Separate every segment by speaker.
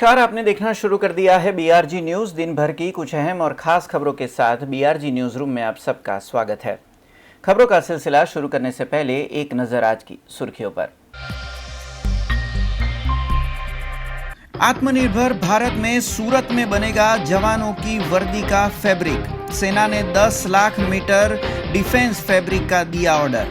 Speaker 1: नमस्कार, आपने देखना शुरू कर दिया है बीआरजी न्यूज। दिन भर की कुछ अहम और खास खबरों के साथ बीआरजी न्यूज रूम में आप सबका स्वागत है। खबरों का सिलसिला शुरू करने से पहले एक नजर आज की सुर्खियों पर। आत्मनिर्भर भारत में सूरत में बनेगा जवानों की वर्दी का फैब्रिक। सेना ने 10 लाख मीटर डिफेंस फैब्रिक का दिया ऑर्डर।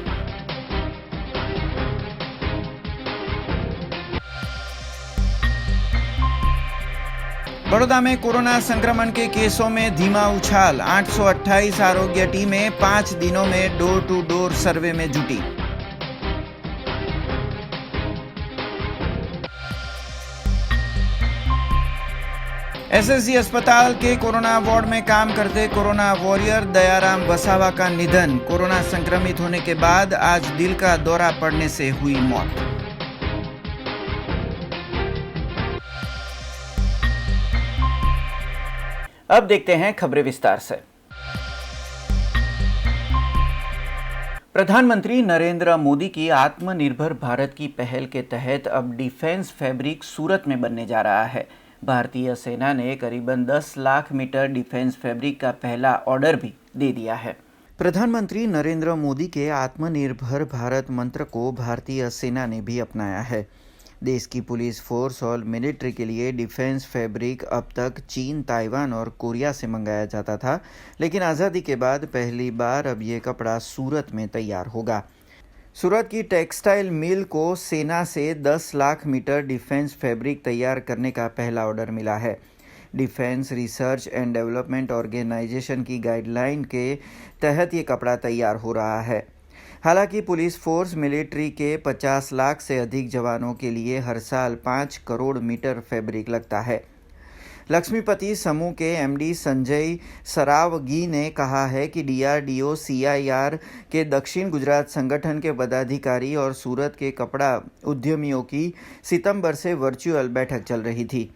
Speaker 1: बड़ौदा में कोरोना संक्रमण के केसों में धीमा उछाल। 828 आरोग्य टीमें 5 दिनों में डोर टू डोर सर्वे में जुटी। एसएसजी अस्पताल के कोरोना वार्ड में काम करते कोरोना वॉरियर दयाराम वसावा का निधन। कोरोना संक्रमित होने के बाद आज दिल का दौरा पड़ने से हुई मौत। अब देखते हैं खबरें विस्तार से। प्रधानमंत्री नरेंद्र मोदी की आत्मनिर्भर भारत की पहल के तहत अब डिफेंस फैब्रिक सूरत में बनने जा रहा है। भारतीय सेना ने करीबन 10 लाख मीटर डिफेंस फैब्रिक का पहला ऑर्डर भी दे दिया है। प्रधानमंत्री नरेंद्र मोदी के आत्मनिर्भर भारत मंत्र को भारतीय सेना ने भी अपनाया है। देश की पुलिस फोर्स और मिलिट्री के लिए डिफेंस फैब्रिक अब तक चीन, ताइवान और कोरिया से मंगाया जाता था, लेकिन आज़ादी के बाद पहली बार अब ये कपड़ा सूरत में तैयार होगा। सूरत की टेक्सटाइल मिल को सेना से 10 लाख मीटर डिफेंस फैब्रिक तैयार करने का पहला ऑर्डर मिला है। Defence research and development organisation की गाइडलाइन के तहत ये कपड़ा तैयार हो रहा है। हालांकि पुलिस फोर्स मिलिट्री के 50 लाख से अधिक जवानों के लिए हर साल 5 करोड़ मीटर फैब्रिक लगता है। लक्ष्मीपति समूह के एमडी संजय सरावगी ने कहा है कि डीआरडीओ सीआईआर के दक्षिण गुजरात संगठन के पदाधिकारी और सूरत के कपड़ा उद्यमियों की सितंबर से वर्चुअल बैठक चल रही थी।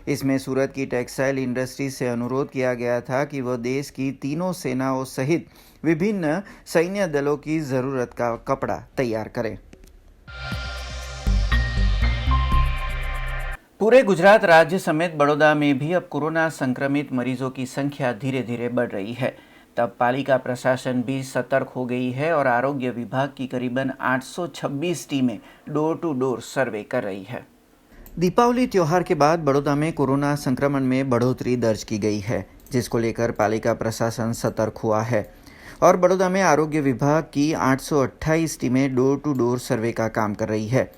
Speaker 1: इसमें सूरत की टेक्सटाइल इंडस्ट्री से अनुरोध किया गया था कि वह देश की तीनों सेनाओं सहित विभिन्न सैन्य दलों की जरूरत का कपड़ा तैयार करें। पूरे गुजरात राज्य समेत बड़ौदा में भी अब कोरोना संक्रमित मरीजों की संख्या धीरे धीरे बढ़ रही है। तब पालिका प्रशासन भी सतर्क हो गई है और आरोग्य विभाग की करीबन 826 टीमें डोर टू डोर सर्वे कर रही है। दीपावली त्योहार के बाद बड़ौदा में कोरोना संक्रमण में बढ़ोतरी दर्ज की गई है, जिसको लेकर पालिका प्रशासन सतर्क हुआ है और बड़ौदा में आरोग्य विभाग की 828 टीमें डोर टू डोर सर्वे का काम कर रही है,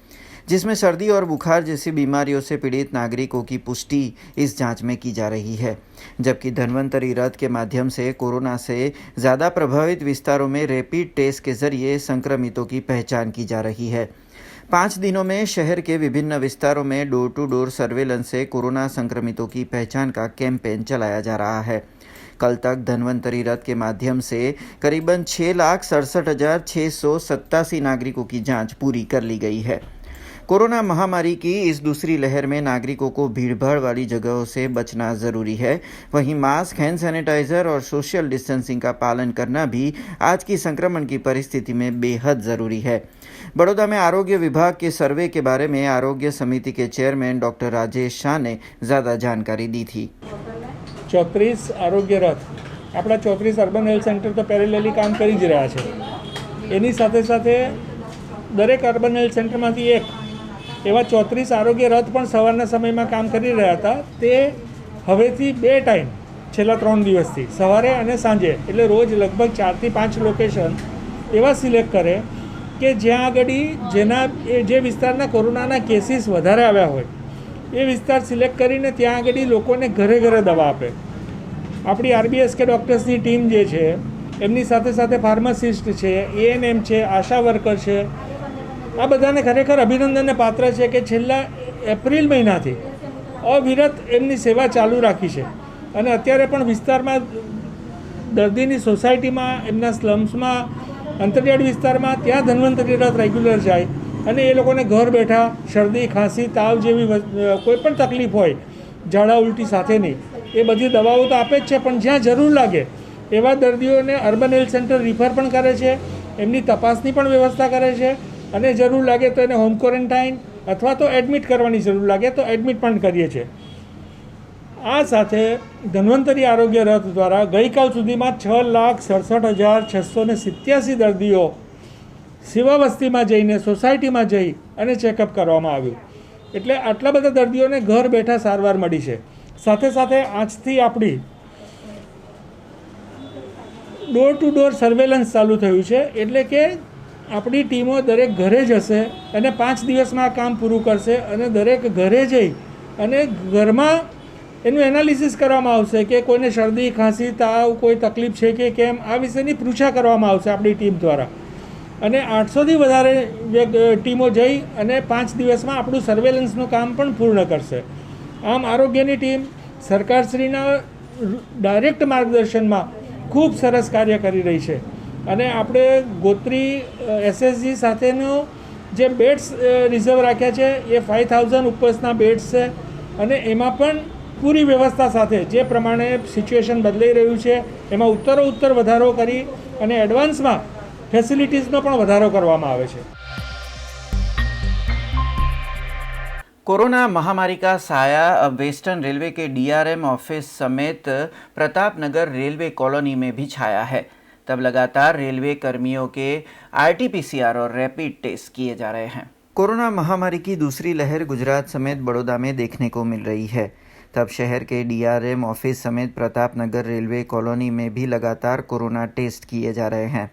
Speaker 1: जिसमें सर्दी और बुखार जैसी बीमारियों से पीड़ित नागरिकों की पुष्टि इस जांच में की जा रही है। जबकि धन्वंतरी रथ के माध्यम से कोरोना से ज़्यादा प्रभावित विस्तारों में रैपिड टेस्ट के जरिए संक्रमितों की पहचान की जा रही है। 5 दिनों में शहर के विभिन्न विस्तारों में डोर टू डोर सर्वेलेंस से कोरोना संक्रमितों की पहचान का कैंपेन चलाया जा रहा है। कल तक धन्वंतरी रथ के माध्यम से करीबन 6,67,687 नागरिकों की जांच पूरी कर ली गई है। कोरोना महामारी की इस दूसरी लहर में नागरिकों को भीड़भाड़ वाली जगहों से बचना जरूरी है। वहीं मास्क, हैंड सैनिटाइजर और सोशल डिस्टेंसिंग का पालन करना भी आज की संक्रमण की परिस्थिति में बेहद जरूरी है। बड़ौदा में आरोग्य विभाग के सर्वे के बारे में आरोग्य समिति के चेयरमैन डॉक्टर राजेश शाह ने ज्यादा जानकारी दी थी।
Speaker 2: 34 आरोग्य रथ अपना 34 अर्बन हेल्थ सेंटर तो पेरेलली काम કરી જ રહ્યા છે। એની સાથે સાથે દરેક અર્બન હેલ્થ સેન્ટરમાંથી એક એવા 34 આરોગ્ય રથ પણ સવારના સમયમાં કામ કરી રહ્યા હતા। તે હવેથી 2 ટાઈમ છેલ્લા 3 દિવસથી સવારે અને સાંજે એટલે રોજ લગભગ 4 થી 5 લોકેશન એવા સિલેક્ટ કરે કે જ્યાં આગળ જે વિસ્તારના કોરોનાના કેસીસ વધારે આવ્યા હોય એ વિસ્તાર સિલેક્ટ કરીને ત્યાં આગળ લોકોને ઘરે ઘરે દવા આપે। આપણી આરબીએસકે ડૉક્ટર્સની ટીમ જે છે એમની સાથે સાથે ફાર્માસિસ્ટ છે, એએનએમ છે, આશા વર્કર છે, આ બધાને ખરેખર અભિનંદનને પાત્ર છે કે છેલ્લા એપ્રિલ મહિનાથી અવિરત એમની સેવા ચાલુ રાખી છે અને અત્યારે પણ વિસ્તારમાં દર્દીની સોસાયટીમાં, એમના સ્લમ્સમાં, અંતરિયાળ વિસ્તારમાં ત્યાં ધન્વંતરી રથ રેગ્યુલર જાય અને એ લોકોને ઘર બેઠા શરદી, ખાંસી, તાવ જેવી કોઈ પણ તકલીફ હોય, ઝાડા ઉલટી સાથેની, એ બધી દવાઓ તો આપે જ છે, પણ જ્યાં જરૂર લાગે એવા દર્દીઓને અર્બન હેલ્થ સેન્ટર રિફર પણ કરે છે, એમની તપાસની પણ વ્યવસ્થા કરે છે અને જરૂર લાગે તો એને હોમ ક્વોરન્ટાઇન અથવા તો એડમિટ કરવાની જરૂર લાગે તો એડમિટ પણ કરીએ છીએ। આ સાથે ધન્વંતરી આરોગ્ય રથ દ્વારા ગઈકાલ સુધીમાં 6,67,687 દર્દીઓ સેવા વસ્તીમાં જઈને સોસાયટીમાં જઈ અને ચેકઅપ કરવામાં આવ્યું. એટલે આટલા બધા દર્દીઓને ઘર બેઠા સારવાર મળી છે. સાથે સાથે આજથી આપણી ડોર ટુ ડોર સર્વેલન્સ ચાલુ થયું છે. એટલે કે આપણી ટીમો દરેક ઘરે જશે અને 5 દિવસમાં આ કામ પૂરું કરશે અને દરેક ઘરે જઈ અને ઘરમાં એનું એનાલિસિસ કરવામાં આવશે કે કોઈને શરદી ખાંસી તાવ કોઈ તકલીફ છે કે કેમ આ વિશેની પૃચ્છા કરવામાં આવશે આપણી ટીમ દ્વારા. અને 800થી વધારે ટીમો જઈ અને 5 દિવસમાં આપણું સર્વેલન્સનું કામ પણ પૂર્ણ કરશે. આમ આરોગ્યની ટીમ સરકારશ્રીના ડાયરેક્ટ માર્ગદર્શનમાં ખૂબ સરસ કાર્ય કરી રહી છે. અને આપણે ગોત્રી એસએસજી સાથેનો જે બેડ્સ રિઝર્વ રાખ્યા છે એ 5000 ઉપરના બેડ્સ છે અને એમાં પણ પૂરી વ્યવસ્થા સાથે જે પ્રમાણે સિચ્યુએશન બદલાઈ રહ્યું છે એમાં ઉત્તરોત્તર વધારો કરી અને એડવાન્સમાં ફેસિલિટીઝનો પણ વધારો કરવામાં આવે છે.
Speaker 1: कोरोना महामारी का साया अब वेस्टर्न रेलवे के डीआरएम ऑफिस समेत प्रतापनगर रेलवे कॉलोनी में भी छाया है. तब लगातार रेलवे कर्मियों के आरटीपीसीआर और रैपिड टेस्ट किए जा रहे हैं. कोरोना महामारी की दूसरी लहर गुजरात समेत बड़ौदा में देखने को मिल रही है. तब शहर के डीआरएम ऑफिस समेत प्रतापनगर रेलवे कॉलोनी में भी लगातार कोरोना टेस्ट किए जा रहे हैं.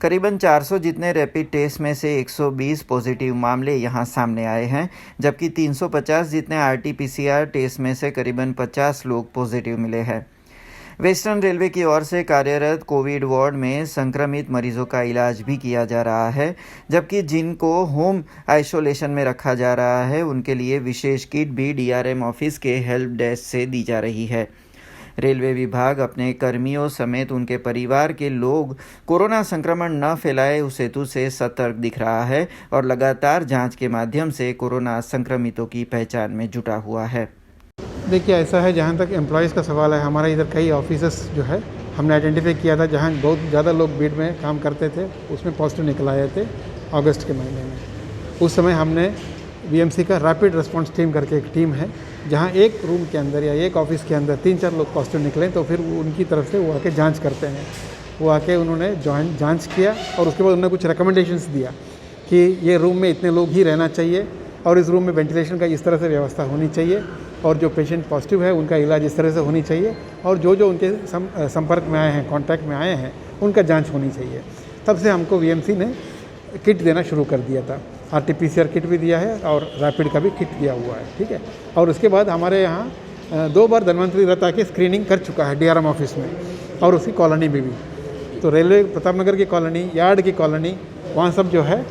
Speaker 1: करीबन 400 जितने रैपिड टेस्ट में से 120 पॉजिटिव मामले यहां सामने आए हैं, जबकि 350 जितने आरटीपीसीआर टेस्ट में से करीबन 50 लोग पॉजिटिव मिले हैं. वेस्टर्न रेलवे की ओर से कार्यरत कोविड वार्ड में संक्रमित मरीजों का इलाज भी किया जा रहा है, जबकि जिनको होम आइसोलेशन में रखा जा रहा है उनके लिए विशेष किट भी डीआरएम ऑफिस के हेल्प डेस्क से दी जा रही है. रेलवे विभाग अपने कर्मियों समेत उनके परिवार के लोग कोरोना संक्रमण न फैलाए उस हेतु से सतर्क दिख रहा है और लगातार जांच के माध्यम से कोरोना संक्रमितों की पहचान में जुटा हुआ है.
Speaker 3: देखिए ऐसा है, जहाँ तक एम्प्लॉयज़ का सवाल है, हमारे इधर कई ऑफिसेस जो है हमने आइडेंटिफाई किया था जहाँ बहुत ज़्यादा लोग बीड में काम करते थे, उसमें पॉजिटिव निकल आए थे अगस्त के महीने में. उस समय हमने बीएमसी का रैपिड रिस्पांस टीम करके एक टीम है, जहाँ एक रूम के अंदर या एक ऑफिस के अंदर 3-4 लोग पॉजिटिव निकले तो फिर उनकी तरफ से वो आके जांच करते हैं. वो आके उन्होंने जांच किया और उसके बाद उन्होंने कुछ रिकमेंडेशंस दिया कि ये रूम में इतने लोग ही रहना चाहिए और इस रूम में वेंटिलेशन का इस तरह से व्यवस्था होनी चाहिए और जो पेशेंट पॉजिटिव है उनका इलाज इस तरह से होनी चाहिए और जो उनके संपर्क में आए हैं, कॉन्टैक्ट में आए हैं, उनका जाँच होनी चाहिए. तब से हमको वीएमसी ने किट देना शुरू कर दिया था. आरटीपीसीआर किट भी दिया है और रैपिड का भी किट दिया हुआ है. ठीक है. और उसके बाद हमारे यहाँ 2 बार धन्वंतरी रथ आके स्क्रीनिंग कर चुका है डीआरएम ऑफिस में और उसकी कॉलोनी में भी. तो रेलवे प्रतापनगर की कॉलोनी, यार्ड की कॉलोनी, वहाँ सब जो है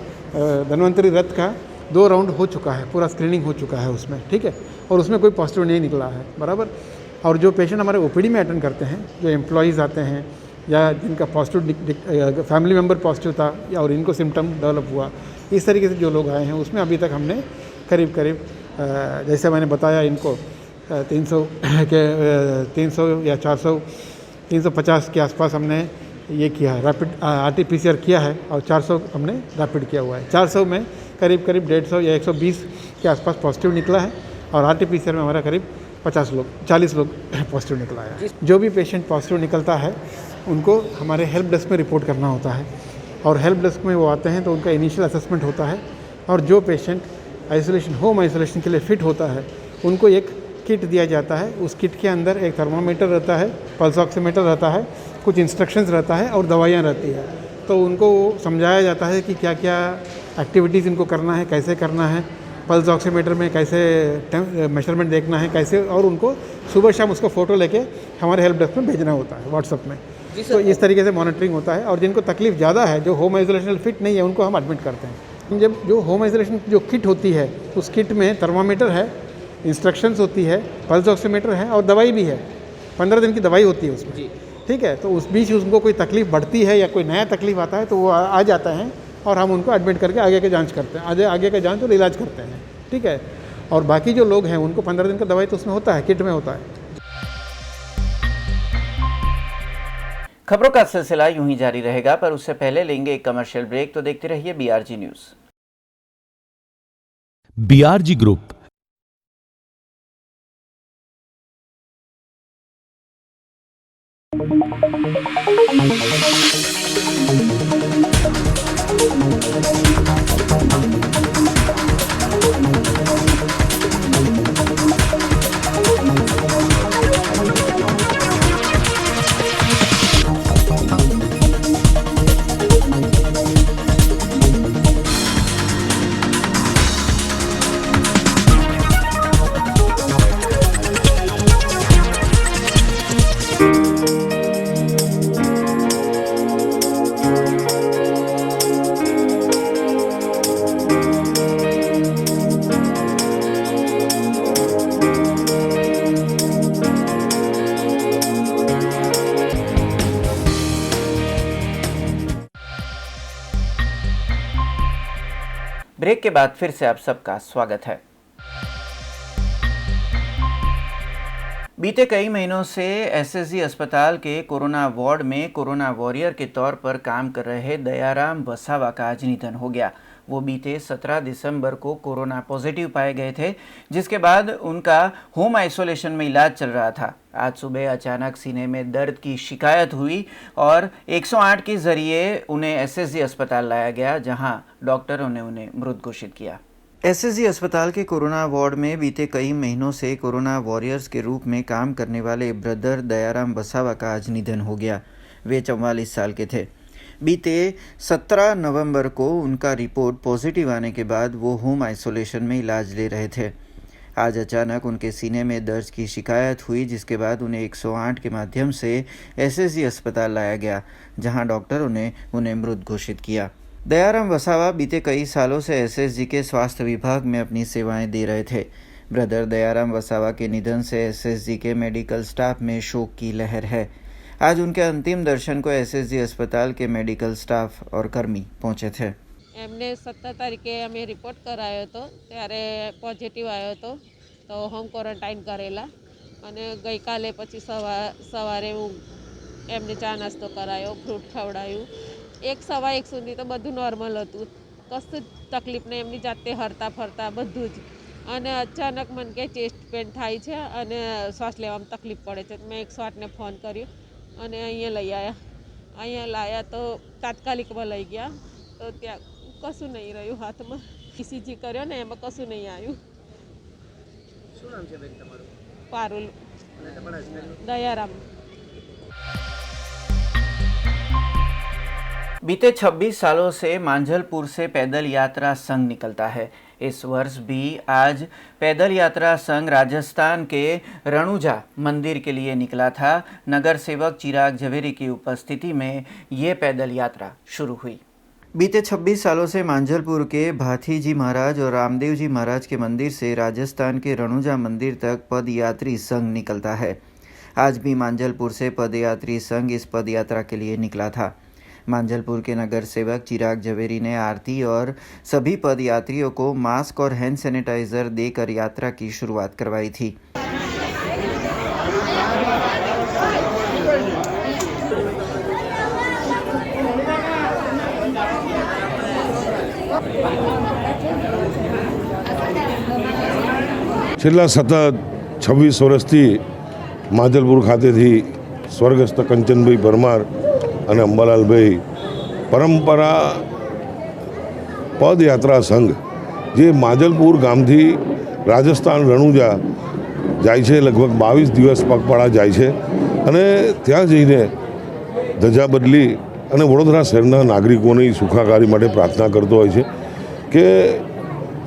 Speaker 3: धन्वंतरी रथ का 2 राउंड हो चुका है, पूरा स्क्रीनिंग हो चुका है उसमें. ठीक है. और उसमें कोई पॉजिटिव नहीं निकला है. बराबर. और जो पेशेंट हमारे ओपीडी में अटेंड करते हैं, जो एम्प्लॉयज़ आते हैं या जिनका पॉजिटिव फैमिली मेम्बर पॉजिटिव था या और इनको सिम्टम डेवलप हुआ, इस तरीके से जो लोग आए हैं उसमें अभी तक हमने करीब जैसे मैंने बताया इनको 300 या 400 350 के आसपास हमने ये किया है, रैपिड आरटीपीसीआर किया है और 400 हमने रैपिड किया हुआ है. 400 में करीब 150 या 120 के आसपास पॉजिटिव निकला है और आरटीपीसीआर में हमारा करीब 40 लोग पॉजिटिव निकला है. जो भी पेशेंट पॉजिटिव निकलता है उनको हमारे हेल्प डेस्क में रिपोर्ट करना होता है और हेल्प डेस्क में वो आते हैं तो उनका इनिशियल असेसमेंट होता है और जो पेशेंट होम आइसोलेशन के लिए फ़िट होता है उनको एक किट दिया जाता है. उस किट के अंदर एक थर्मामीटर रहता है, पल्स ऑक्सीमीटर रहता है, कुछ इंस्ट्रक्शंस रहता है और दवाइयाँ रहती है. तो उनको समझाया जाता है कि क्या क्या एक्टिविटीज़ इनको करना है, कैसे करना है, पल्स ऑक्सीमीटर में कैसे मेजरमेंट देखना है कैसे, और उनको सुबह शाम उसको फ़ोटो लेके हमारे हेल्प डेस्क में भेजना होता है व्हाट्सअप में. तो इस तरीके से मॉनिटरिंग होता है. और जिनको तकलीफ़ ज़्यादा है, जो होम आइसोलेशन फिट नहीं है, उनको हम एडमिट करते हैं. जब जो होम आइसोलेशन जो किट होती है उस किट में थर्मामीटर है, इंस्ट्रक्शंस होती है, पल्स ऑक्सीमीटर है और दवाई भी है. 15 दिन की दवाई होती है उसमें. ठीक है. तो उस बीच उनको कोई तकलीफ़ बढ़ती है या कोई नया तकलीफ़ आता है तो वो आ जाता है और हम उनको एडमिट करके आगे के जांच करते हैं, आगे का जांच और इलाज करते हैं. ठीक है. और बाकी जो लोग हैं उनको 15 दिन का दवाई तो उसमें होता है, किट में होता है.
Speaker 1: खबरों का सिलसिला यूं ही जारी रहेगा, पर उससे पहले लेंगे एक कमर्शियल ब्रेक. तो देखते रहिए BRG news.
Speaker 4: BRG group
Speaker 1: break के बाद फिर से आप सबका स्वागत है। बीते कई महीनों से एसएसजी अस्पताल के कोरोना वार्ड में कोरोना वॉरियर के तौर पर काम कर रहे दयाराम वसावा का आज निधन हो गया। वो बीते 17 दिसंबर को कोरोना पॉजिटिव पाए गए थे, जिसके बाद उनका होम आइसोलेशन में इलाज चल रहा था। आज सुबह अचानक सीने में दर्द की शिकायत हुई और 108 के जरिए उन्हें एसएसजी अस्पताल लाया गया, जहां डॉक्टरों ने उन्हें मृत घोषित किया। एसएसजी अस्पताल के कोरोना वार्ड में बीते कई महीनों से कोरोना वॉरियर्स के रूप में काम करने वाले ब्रदर दयाराम वसावा का आज निधन हो गया। वे 44 साल के थे। बीते 17 नवंबर को उनका रिपोर्ट पॉजिटिव आने के बाद वो होम आइसोलेशन में इलाज ले रहे थे। आज अचानक उनके सीने में दर्द की शिकायत हुई, जिसके बाद उन्हें 108 के माध्यम से एसएसजी अस्पताल लाया गया, जहां डॉक्टरों ने उन्हें मृत घोषित किया। दयाराम वसावा बीते कई सालों से एसएसजी के स्वास्थ्य विभाग में अपनी सेवाएं दे रहे थे। ब्रदर दयाराम वसावा के निधन से एसएसजी के मेडिकल स्टाफ में शोक की लहर है। आज उनके अंतिम दर्शन को एसएसजी अस्पताल के मेडिकल स्टाफ और कर्मी पहुंचे थे।
Speaker 4: એમને 17 તારીખે અમે રિપોર્ટ કરાયો હતો, ત્યારે પોઝિટિવ આવ્યો હતો, તો હોમ ક્વોરન્ટાઇન કરેલા અને ગઈકાલે પછી સવારે હું એમને ચા નાસ્તો કરાયો, ફ્રૂટ ખવડાવ્યું। 1:15 સુધી તો બધું નોર્મલ હતું, કશું તકલીફ નહીં, એમની જાતે હરતા ફરતા બધું જ। અને અચાનક મને કે ચેસ્ટ પેન થાય છે અને શ્વાસ લેવામાં તકલીફ પડે છે। મેં 108 ને ફોન કર્યો અને અહીંયા લઈ આવ્યા। અહીંયા લાયા તો તાત્કાલિકમાં લઈ ગયા, તો ત્યાં કશું નહીં રહ્યું હાથમાં। ઈસીજી કર્યો ને એમાં કશું નહીં આવ્યું।
Speaker 5: શું નામ છે બેન તમારું?
Speaker 4: પારુલ
Speaker 5: અને તમારા હસબન્ડનું?
Speaker 4: દયારામ।
Speaker 1: बीते 26 सालों से मांझलपुर से पैदल यात्रा संघ निकलता है। इस वर्ष भी आज पैदल यात्रा संघ राजस्थान के रणुजा मंदिर के लिए निकला था। नगर सेवक चिराग झवेरी की उपस्थिति में ये पैदल यात्रा शुरू हुई। बीते 26 सालों से मांझलपुर के भाथी जी महाराज और रामदेव जी महाराज के मंदिर से राजस्थान के रणुजा मंदिर तक पदयात्री संघ निकलता है। आज भी मांझलपुर से पदयात्री संघ इस पदयात्रा के लिए निकला था। मांझलपुर के नगर सेवक चिराग झवेरी ने आरती और सभी पदयात्रियों को मास्क और हैंड सैनिटाइजर देकर यात्रा की शुरुआत करवाई थी।
Speaker 6: છેલ્લા સતત 26 વર્ષથી માજલપુર ખાતેથી સ્વર્ગસ્થ કંચનભાઈ પરમાર અને અંબાલાલભાઈ પરંપરા પદયાત્રા સંઘ જે માજલપુર ગામથી રાજસ્થાન રણુજા જાય છે, લગભગ 22 દિવસ પગપાળા જાય છે અને ત્યાં જઈને ધજા બદલી અને વડોદરા શહેરના નાગરિકોની સુખાકારી માટે પ્રાર્થના કરતો હોય છે કે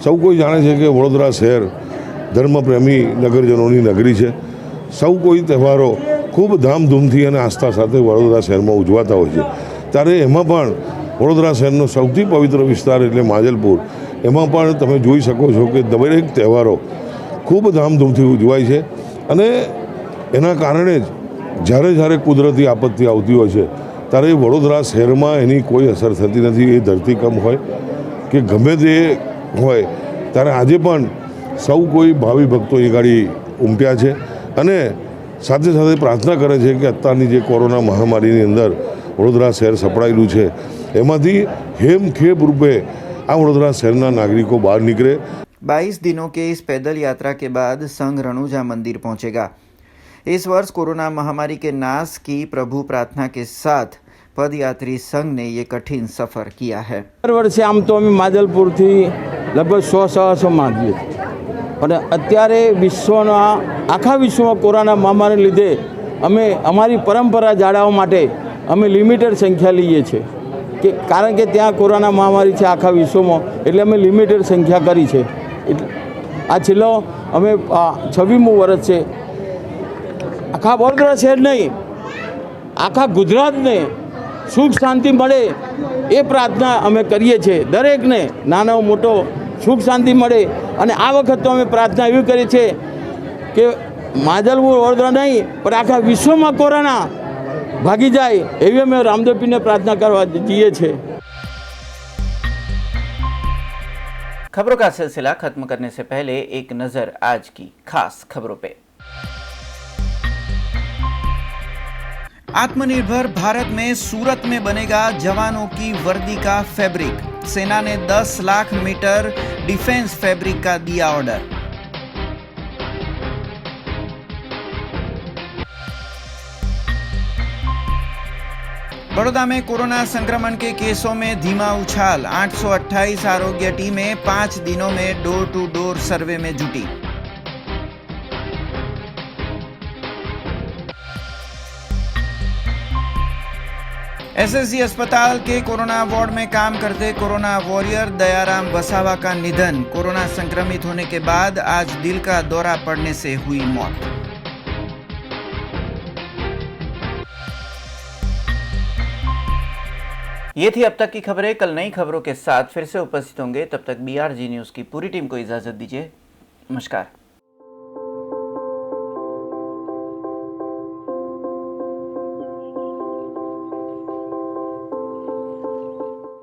Speaker 6: સૌ કોઈ જાણે છે કે વડોદરા શહેર ધર્મપ્રેમી નગરજનોની નગરી છે। સૌ કોઈ તહેવારો ખૂબ ધામધૂમથી અને આસ્થા સાથે વડોદરા શહેરમાં ઉજવાતા હોય છે, ત્યારે એમાં પણ વડોદરા શહેરનો સૌથી પવિત્ર વિસ્તાર એટલે માજલપુર, એમાં પણ તમે જોઈ શકો છો કે દરેક તહેવારો ખૂબ ધામધૂમથી ઉજવાય છે અને એના કારણે જ જ્યારે કુદરતી આપત્તિ આવતી હોય છે ત્યારે વડોદરા શહેરમાં એની કોઈ અસર થતી નથી। એ ધરતીકંપ હોય કે ગમે તે હોય, ત્યારે આજે પણ સૌ કોઈ ભાવિ ભક્તો એ ગાડી ઉમટ્યા છે અને સાથે સાથે પ્રાર્થના કરે છે કે અત્યારની જે કોરોના મહામારીની અંદર વડોદરા શહેર સપડાયેલું છે એમાંથી હેમખેમ રૂપે આ વડોદરા શહેરના નાગરિકો બહાર નીકળે।
Speaker 1: 22 दिनों के इस पैदल यात्रा के बाद संघ रणुजा मंदिर पहुंचेगा। इस वर्ष कोरोना महामारी के नाश की प्रभु प्रार्थना के साथ पदयात्री संघ ने ये कठिन सफर किया है।
Speaker 7: દર વર્ષે આમ તો અમે માજલપુરથી લગભગ 100-150 માગીએ અને અત્યારે વિશ્વના આખા વિશ્વમાં કોરોના મહામારીને લીધે અમે અમારી પરંપરા જાળવવા માટે અમે લિમિટેડ સંખ્યા લઈએ છીએ કે કારણ કે ત્યાં કોરોના મહામારી છે આખા વિશ્વમાં એટલે અમે લિમિટેડ સંખ્યા કરી છે। આ છેલ્લો અમે 26મું વર્ષ છે। આખા વડોદરા શહેર નહીં આખા ગુજરાતને સુખ શાંતિ મળે એ પ્રાર્થના અમે કરીએ છીએ। દરેકને નાનો મોટો સુખ શાંતિ મળે અને આ વખત તો અમે પ્રાર્થના એવી કરી છે કે માજલપુર વડોદરા નહીં પણ આખા વિશ્વમાં કોરોના ભાગી જાય એવી અમે રામદેવપીરને પ્રાર્થના કરવા જઈએ છીએ।
Speaker 1: खबरों का सिलसिला खत्म करने से पहले एक नजर आज की खास खबरों पे। आत्मनिर्भर भारत में सूरत में बनेगा जवानों की वर्दी का फैब्रिक। सेना ने 10 लाख मीटर डिफेंस फैब्रिक का दिया ऑर्डर। बड़ौदा में कोरोना संक्रमण के केसों में धीमा उछाल। 828 आरोग्य टीमें 5 दिनों में डोर टू डोर सर्वे में जुटी। एसएसजी अस्पताल के कोरोना वार्ड में काम करते कोरोना वॉरियर दयाराम वसावा का निधन। कोरोना संक्रमित होने के बाद आज दिल का दौरा पड़ने से हुई मौत। ये थी अब तक की खबरें। कल नई खबरों के साथ फिर से उपस्थित होंगे। तब तक BRG न्यूज की पूरी टीम को इजाजत दीजिए। नमस्कार।